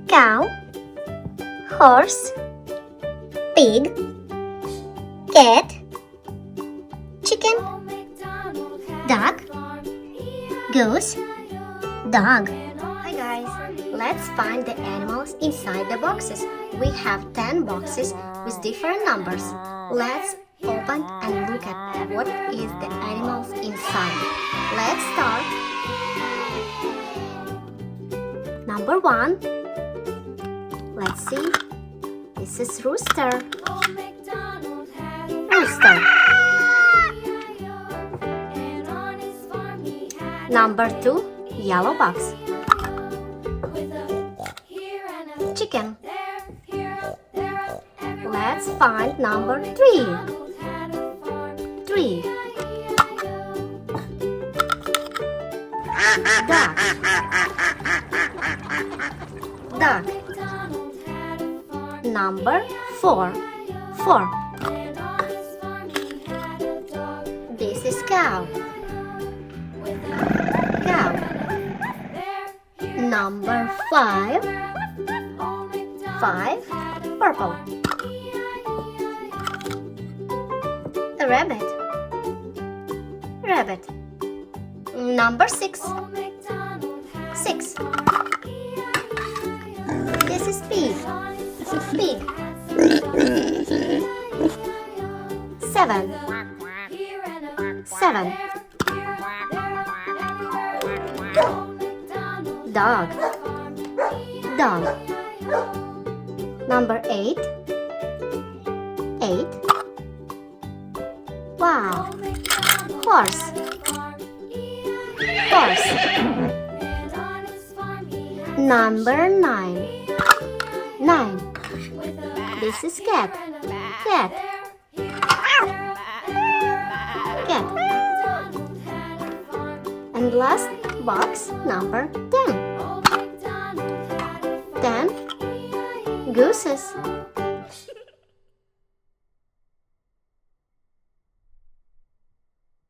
cow, horse, pig, cat, chicken, duck, goose, dog. Hi guys, let's find the animals inside the boxes. We have 10 boxes with different numbers. Let's open and look at what is the animals inside. Let's start. Number 1. Let's see. This is Rooster. Rooster. Number 2. Yellow box. Chicken. Let's find number 3. 3. Duck. Duck. Number 4. 4. This is cow. Cow. Number 5. 5. Purple. A rabbit. Rabbit. Number 6. 6. This is pig. Pig. 7. 7. Dog. Dog. Number 8. 8. Wow. Horse. Horse. Number 9. 9. This is cat. Cat. Cat. And last box, number 10. 10 gooses.